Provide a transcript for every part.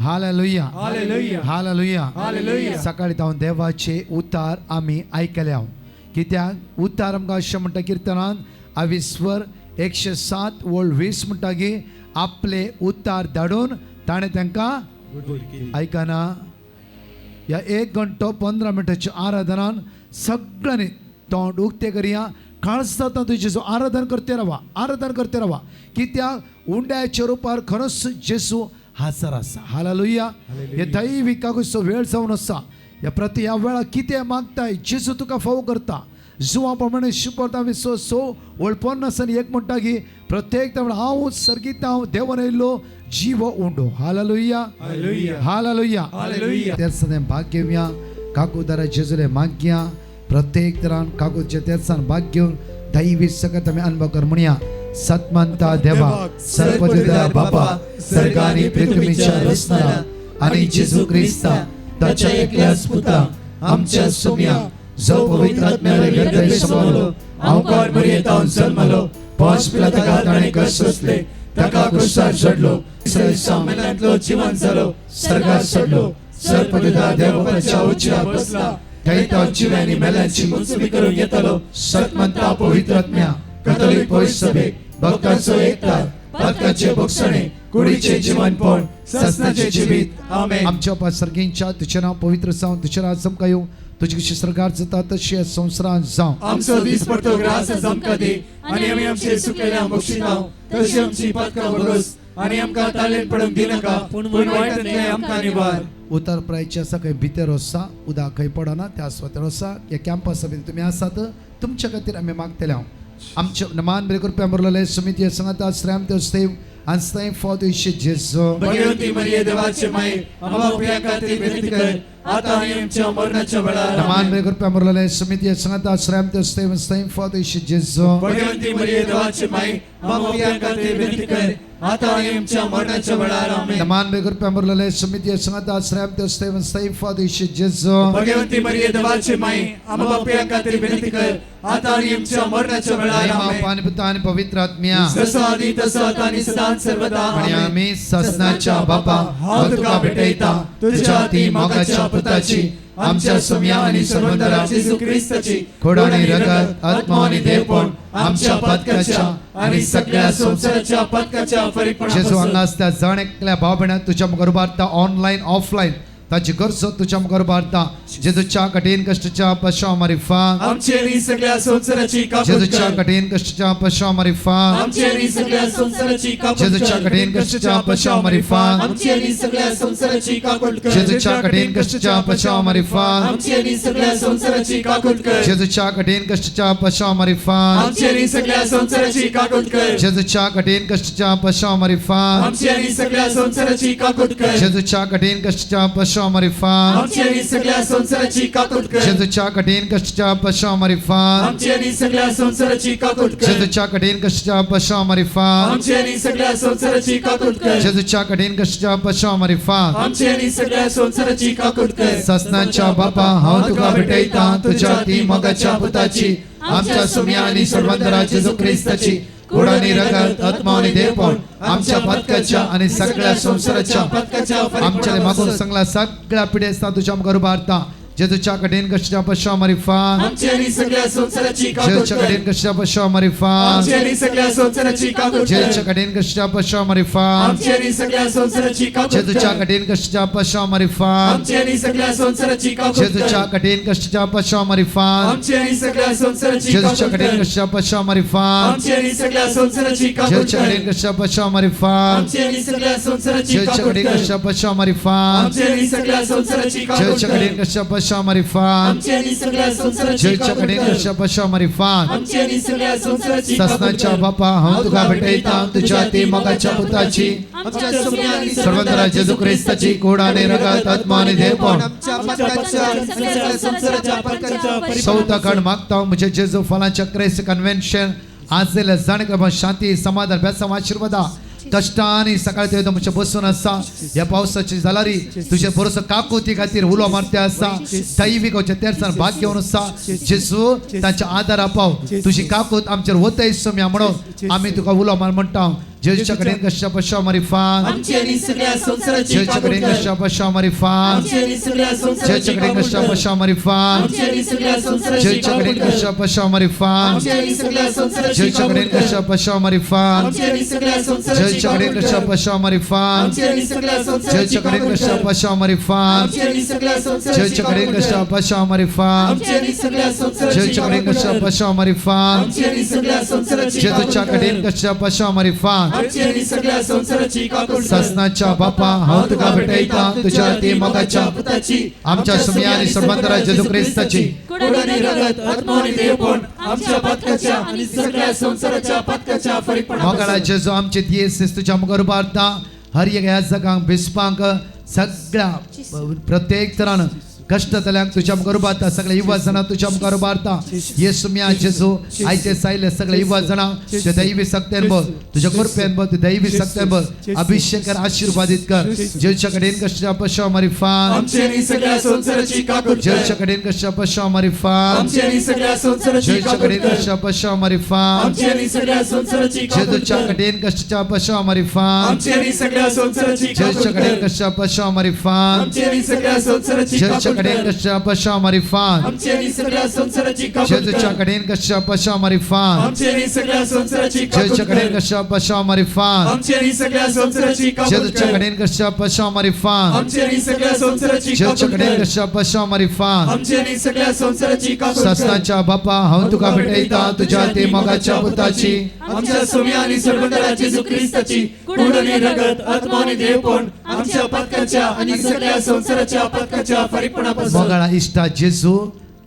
Hallelujah hallelujah hallelujah hallelujah सकाळी जावन देवाचे उतार आम्ही ऐकले आहोत. कित्याक उतार आमकां अशें म्हणटा किर्तनान 107 वोळ 20 म्हणटा की आपले उतार धाडून ताणें तांकां ऐकना. ह्या 1 घंटो 15 मिनटाच्या आराधनान सगळ्यांनी तोंड उक्ते करया. काळज जाता तुजेचो आराधन करते रावा कित्याक उंड्याच्या रुपार खरोच जेजू हाजर आसा. हालेलुया. हे दैविकाचो वेळ जावन आसा. ह्या वेळार कितें मागताय जेजू तुका फावो करता. जुवा प्रमाणे शिकवता विश्वास ओळखून आसतना एक म्हणटा की प्रत्येक हांव सर्गीत हांव देवान येयल्लो जीव उंडो. Hallelujah hallelujah hallelujah. तेर्सान भाग घेवया. काकूदारा जेजूले माग्या प्रत्येक तरान काकूच्या तेर्सान भाग घेवन दैवी सकत आमी अनुभव कर म्हणया. सत्मंता देवा सर्वपिता बापा सर्गानी पृथ्वीच्या रचणारा आणि जेजू ख्रिस्ता ताच्या एकल्याच पुता आमच्या सुम्या जो पवित्र आत्म्याने हृदय समावलो अवकार मर्यादान जन्मलो पांच पिलाताका ताणे कष्ट सोसले ताका क्रुसार चढलो सामन्यांतलो जिवंत जालो सर्गार चढलो सर्वपिता देवाच्या उच्चार बसला थंय जिव्यांनी मेल्यांची मुक्ती करून येतलो. सत्मंता पवित्र आत्म्या कॅथोलिक पवित्र सभेक भक्तांचो एकता पदकाचे भक्षणे कुडीचे जीवनपण ससनाचे जिवीत आमेन. आमच्या पासर्गींच्या तुझे नाव पवित्र जावन तुझे राज चमका येवं तुझे कशी सरकार जाता तशी संवसारांत जावं. आमचो दीस पडतो ग्रास चमका दी आनी आमी आमचे सुकयल्या बक्षितांव तशी आमची पदकां भरोस आनी आमकां ताळेन पडूंक दिनाका पूण वायटांतले आमकां निवार. उतर प्रायचे आसा खंय भितर आसा उदक खंय पडना त्या स्वातर आसा. ह्या कॅम्पसा भितर तुमी आसात तुमच्या खातीर आमी मागतले हांव. आमचे नमान बरे करपी आमरलेले समिती सांगाता श्रेम ते स्तेव आनी स्तेव फावत इशे जेजू भगवंती मरिये देवाचे माये आमच्या प्रिया खातीर विनंती कर आता आनी आमच्या मरणाच्या वेळार नमान बरे करपी आमरलेले समिती सांगाता श्रेम ते स्तेव स्तेव फावत इशे जेजू भगवंती मरिये देवाचे माये आमच्या प्रिया खातीर विनंती कर आता आनी आमच्या मरणाच्या वेळार आमेन. नमान बरे करपी आमरलेले समिती सांगाता श्रेम ते स्तेव स्तेव फावत इशे जेजू भगवंती मरिये देवाचे माये आमच्या प्रिया खातीर विनंती कर आता आनी आमच्या मरणाच्या वेळार आमेन. पानी पिता आणि पवित्र आत्म्या जसो आदी तसो आता आनी सदां सर्वदा आणि आमेन. आम्ही ससनाच्या बापा हांव तुका भेटयता तुझ्या ती मोगाच्या पुताची आमच्या सुम्या आणि सर्वंतरा जेजू ख्रिस्ताची खोडानी रगत आत्मा आणि देवपण आमच्या पदकाच्या आणि सगळ्या संसाराच्या पदकाच्या जेजू परिपूर्णतेपासून हांगा आसता जाण एकल्या भाव भयणां तुझ्या मुखार उबारता ऑनलायन ऑफलायन ताची गरज तुझ्या मुखार उबारता. जेजूच्या कठीण कश्टाच्या पशाव मारिफा आमचेरी सगळ्या संसाराची कापूट जेजूच्या कर कठीण कश्टाच्या पशाव मारिफा आमचेरी सगळ्या संसाराची कापूट जेजूच्या कर कठीण कश्टाच्या पशाव मारिफा आमचेरी सगळ्या संसाराची कापूट कर जेजूच्या कठीण कश्टाच्या पशाव मारिफा आमचेरी सगळ्या संसाराची कापूट कर जेजूच्या कठीण कश्टाच्या पशाव मारिफा आमचेरी सगळ्या संसाराची कापूट कर जेजूच्या कठीण कश्टाच्या पशाव मारिफा आमचेरी सगळ्या संसाराची कापूट कर जेजूच्या कठीण कश्टाच्या पशाव मारिफा आमचेरी सगळ्या संसाराची कापूट कर जेजूच्या कठीण कश्टाच्या पशाव मारिफा आमचेरी सगळ्या संसाराची कापूट कर जेजूच्या कठीण कश्टाच्या पशाव मारिफा आमचेरी सगळ्या संसाराची कापूट कर जेजूच्या कठीण कश्टाच्या पशाव मारिफा आमचेरी सगळ्या संसाराची कापूट कर ससनाच्या बापा हांव तुका भेटयता तुझ्या ती मोगाच्या पुताची आमच्या सुम्या आणि सर्वंतरा जेजू ख्रिस्ताची खोडानी रगत आत्मा आणि देवपण आमच्या पदकाच्या आणि सगळ्या संसाराच्या पदकाच्या आमच्या मागून सांगला सगळ्या पिढी असता तुझ्या मुखार उबारता. जेजूच्या कठीण कश्टाच्या पशाव मारिफा आमचेरी सगळ्या संसाराची कापूट जेजूच्या कर कठीण कश्टाच्या पशाव मारिफा आमचेरी सगळ्या संसाराची कापूट कर जेजूच्या कठीण कश्टाच्या पशाव मारिफा आमचेरी सगळ्या संसाराची कापूट जेजूच्या कर कठीण कश्टाच्या पशाव मारिफा आमचेरी सगळ्या संसाराची कापूट जेजूच्या कर कठीण कश्टाच्या पशाव मारिफा आमचेरी सगळ्या संसाराची जेजूच्या कापूट कठीण कर कश्टाच्या पशाव मारिफा आमचेरी सगळ्या संसाराची कापूट जेजूच्या कठीण कर कश्टाच्या पशाव मारिफा आमचेरी सगळ्या संसाराची जेजूच्या कापूट कठीण कर कश्टाच्या पशाव मारिफा आमचेरी सगळ्या संसाराची कापूट जेजूच्या कठीण कर कश्टाच्या पशाव मारिफा आमचेरी सगळ्या संसाराची जेजूच्या कापूट कठीण कर कश्टाच्या पशाव मारिफा आमचेरी सगळ्या संसाराची कापूट ससनाच्या कर बापा हांव तुका भेटयता तुझ्या ती मोगाच्या पुताची आमच्या सुम्या आणि सर्वंतरा जेजू ख्रिस्ताची खोडानी रगत आत्मा आणि देवपण आमच्या पदकाच्या आणि सगळ्या संसाराच्या पदकाच्या परिपूर्णतेपासून चौथा काळ मागता म्हणजे जेजू फलांच्या क्राइस्ट कन्व्हेन्शन आज जाल्यार जाणकार शांती समाधान बेसांव आशिर्वादा कष्टांनी सकाळी ते म्हणजे बसून आसा. ह्या पावसाची जालारी तुझे भरोसा काकुती खातीर उलो मारते आसा. दैवीक तेरसान भाग घेवन आसा. जेजू तांच्या आदारा पाव तुझी काकूत आमचेर वतय सोम्या म्हणून आमी तुका उलो मार म्हणटा. जेजूच्या कडेन कशा पशा मारिफान आमची आणि सगळ्या संसाराची जेजूच्या काकूट कडेन कर. कशा पशा मारिफान आमची आणि सगळ्या संसाराची जेजूच्या कडेन काकूट कशा कर. पशा मारिफान आमची आणि सगळ्या संसाराची जेजूच्या कडेन काकूट कर. कशा पशा मारिफान आमची आणि सगळ्या संसाराची जेजूच्या कडेन काकूट कर. कशा पशा मारिफान आमची आणि सगळ्या संसाराची जेजूच्या कडेन काकूट कशा कर. पशा मारिफान आमची आणि सगळ्या संसाराची जेजूच्या कडेन काकूट कशा कर. पशा मारिफान आमची आणि सगळ्या संसाराची जेजूच्या कडेन काकूट कशा कर. पशा मारिफान आमची आणि सगळ्या संसाराची जेजूच्या कडेन काकूट कशा कर. पशा मारिफान आमची आणि सगळ्या संसाराची जेजूच्या काकूट कडेन कर. कशा पशा मारिफान आमची आणि सगळ्या संसाराची काकूट कर. ससनाच्या बापा हांव तुका भेटयता तुझ्या ते मोगाच्या पुताची आमच्या सुमया आणि सर्वंतरा जेजू ख्रिस्ताची कोडानी रगत आत्मा आणि देवपण आमच्या पत्काच्या आणि सगळ्या संसाराच्या पत्काच्या मोगाळा फरकपणापासून जेजू आमचे येस तुझ्या मुखार उबारता हर एक ह्या जगांक बिस्पांक सगळ्या प्रत्येक तरान कष्ट जाल्यांक तुझ्या मुखार उबारता सगळ्या युवा जाणां तुझ्या मुखार उबारता येस सुमया जेजू आयचे सायले सगळ्या युवा जाणां तुझ्या दैवी सक्त्यान बघ तुझ्या कृपेन बघ दैवी सक्त्यान बघ अभिषेक कर आशीर्वादित कर जेजूच्या कडेन कशा पशा मारिफान आमची आणि सगळ्या संसाराची काकूट कर. जेजूच्या कडेन कशा पशा मारिफान आमची आणि सगळ्या संसाराची जेजूच्या काकूट कडेन कर. कशा पशा मारिफान आमची आणि सगळ्या संसाराची काकूट जेजूच्या कर. कडेन कशा पशा मारिफान आमची आणि सगळ्या संसाराची काकूट जेजूच्या कडेन कर. कशा पशा मारिफान आमची आणि सगळ्या संसाराची जेजूच्या काकूट कडेन कर. कशा पशा मारिफान आमची आणि सगळ्या संसाराची काकूट जेजूच्या कर. कडेन कशा पशा मारिफान आमची आणि सगळ्या संसाराची काकूट जेजूच्या कडेन कर. कशा पशा मारिफान आमची आणि सगळ्या संसाराची काकूट जेजूच्या कर. कडेन कशा पशा मारिफान आमची आणि सगळ्या संसाराची जेजूच्या काकूट कडेन कर. कशा पशा मारिफान आमची आणि सगळ्या संसाराची काकूट कर. ससनाच्या बापा हांव तुका भेटयता तुझ्या ते मोगाच्या पुताची आमच्या सोम्या आणि सर्वंतरा जेजू ख्रिस्ताची कूड आणि रगत आत्मा आणि देवपण आमच्या पत्काच्या आणि सगळ्या संसाराच्या पत्काच्या फरकपणापासून मोगाळा इश्टा जेजू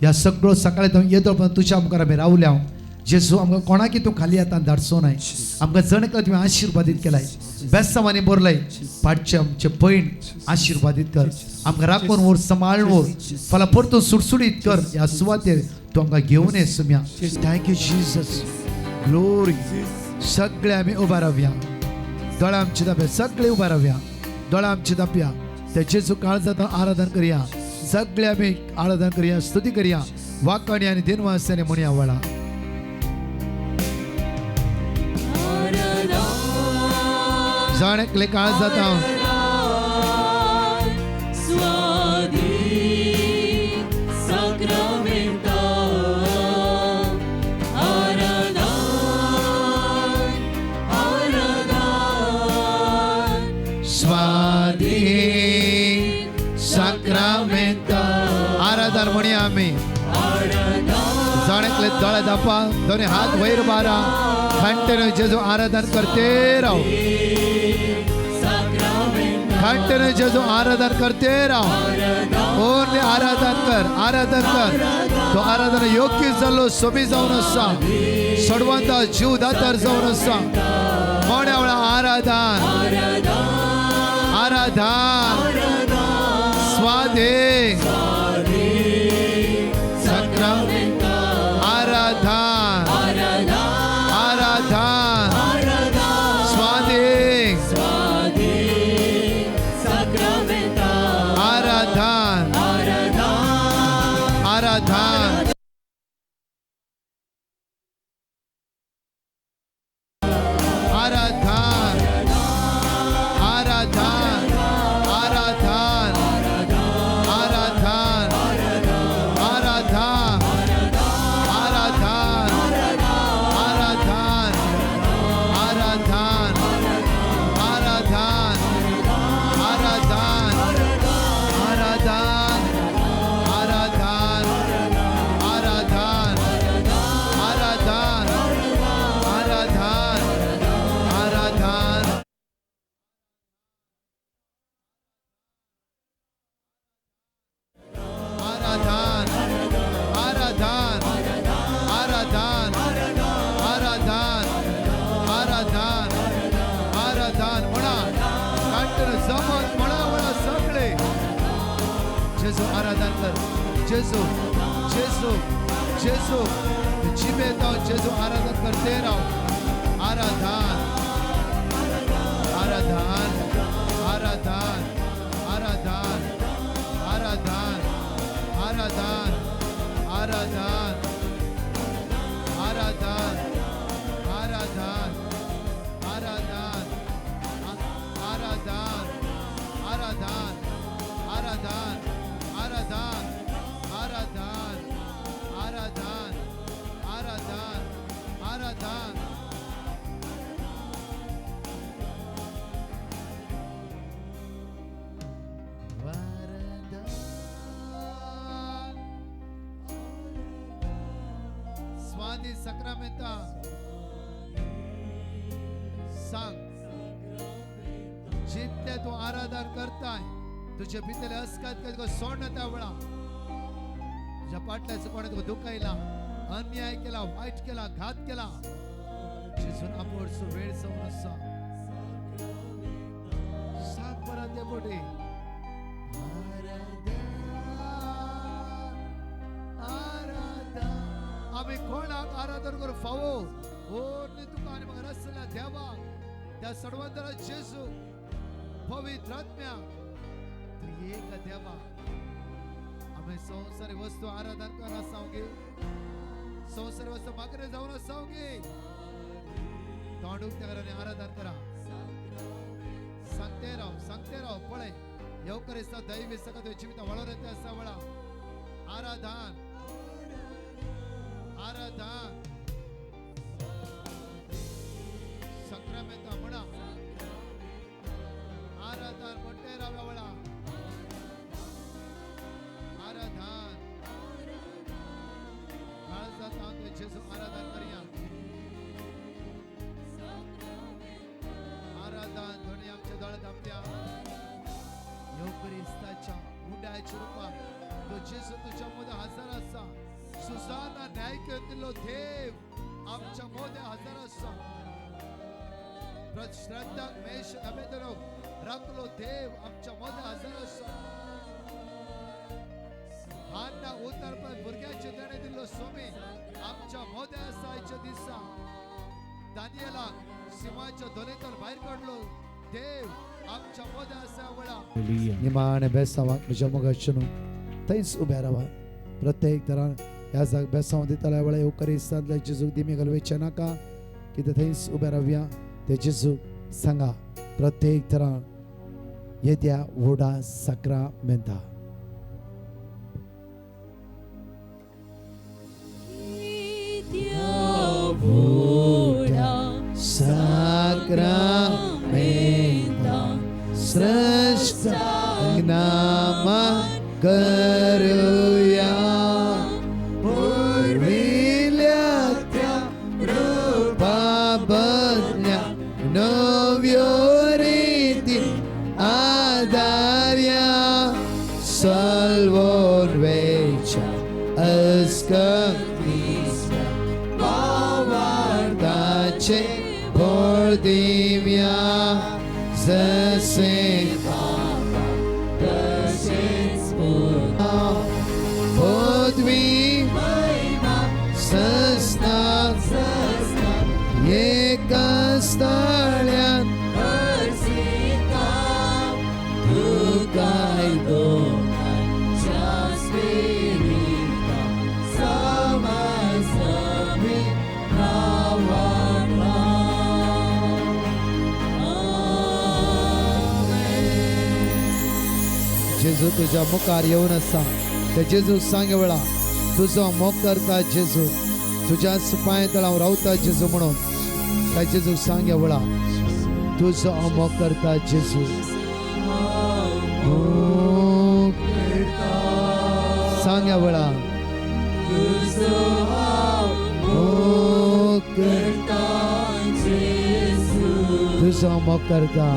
ह्या सगळो सकाळी तो येतो पण तुझ्या मुखार आमी रावल्या जेजू आमकां कोणाकी तूं खाली आतां धाडचो न्हय आमकां जणकला तुवें आशिर्वादीत केलाय बेस्तांवांनी बरलय पाडचे आमचे पैण आशिर्वादीत कर आमकां राखून व्हर सांबाळून व्हर फाल्यां परतून सुटसुटीत कर ह्या सुवातेर तूं आमकां घेवन ये सुम्या थँक्यू जीसस ग्लोरी सगळे आमी उबा रावया दोळा आमची दापया सगळे उबा रावया दोळा आमची दापया ते जेजू काळजात आराधन करया सगळे आमी आराधन करया स्तुती करया वाकणी आनी दिनवासाने म्हणया वळा जाणेकले काळजात हांव आराधन म्हणया आमी जाणेकले दोळे दापा दोन्ही हात वयर मारा कंटिन्यू जेजू आराधन करते राव कंटिन्यू जेजू आराधन करते राव ओनली आराधन कर तो आराधन योग्य जालो सोबी जावन आसा सोडवंता जीव दातार जावन आसा मोड्या वेळा आराधन स्वादे संक्रांत आराधन स्वादे आराधन जेजू आराधन कर जेजू जेजू जेजू जिबे तो जेजू आराधन करते रहो आराधन आराधन आराधन आराधन आराधन आराधन आराधन आराधन आराधन आराधन आधी सक्रामेंता सांग. जितले तू आराधन करताय तुझे भितले अस्कात कधी सोडणं त्या वेळा तुझ्या पाटल्याचं कोणी तुका दुखायला अन्याय केला वाईट केला घात केला जिसून आपण वेळ समोर असा सांग परत ते पोटे आम्ही कोणाक आराधन करू फावो ओरली तुका आणि मग रसला देवा त्या सर्वांना जेजू पवित्र आत्म्या तू एक देवा आम्ही संसारी वस्तू आराधन करा सांगे संसारी वस्तू मागणे जाऊन सांगे तोंडूक त्या घराने आराधन करा सांगते राव पळे येवकर इस्ता दैवी सकत जीवित वळवते असा वळा आराधन संक्रमित म्हणा आराधन मोठे राव्या वळा आराधन काळजात आमचे जेजू आराधन करूया आराधन ध्वनी आमच्या दोळ्यात आपल्या योगरिस्ताच्या मुंडाच्या रूपात तो जेजू तुझ्या मध्ये हजर असा सुसाना न्याय केलो देव आमच्या मध्ये हजर असा श्रद्धा मेष अभेदनो राखलो देव आमच्या मध्ये हजर असा हाना उतर पण भुरग्याचे देणे दिलो स्वामी आमच्या मध्ये असायच्या दिसा दानियेला सिंहाच्या दोन्हीतून बाहेर काढलो देव आमच्या मध्ये असा वळा निमाणे बेसावा तुझ्या मगाचनो थैस उभ्या राहा प्रत्येक तरान या जाग बेसाव दिताला वेळा येवकरी सांदले जेजू दिमी घालवेचे नाका कितें थैस उभ्या रावया ते जेजू सांगा प्रत्येक तरान येद्या वोडा सक्रामेंता सक्रामेंता श्रेष्ठ नाम करूया पूर्विल्या रूपाबदल्या नव्यो रीती आधार्या salvor vecha ascătisca pavardace bordimia zase papa găseți puna podvi săsna e castalian tu cai donan cea spirita sama sami nawana जेजू तुझ्या मुखार येऊन असा ते जेजू सांगे वेळा तुझो मोग करता जेजू तुझ्या पांय तळावर रावता जेजू म्हणून त्या जेजू सांगे वेळा तुझो मोग करता जेजू सांगे वेळा तुझो मोग करता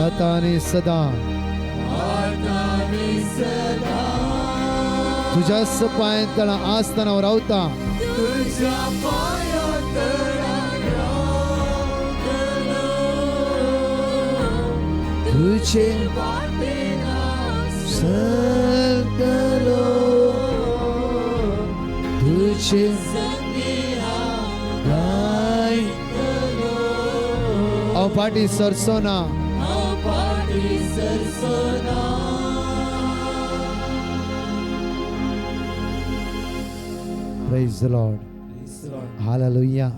आता आणि सदा तुझ्या पाय तळा आसताना रावता तुझे सकलो तुझे आओ party सरसोना Praise the Lord. Hallelujah.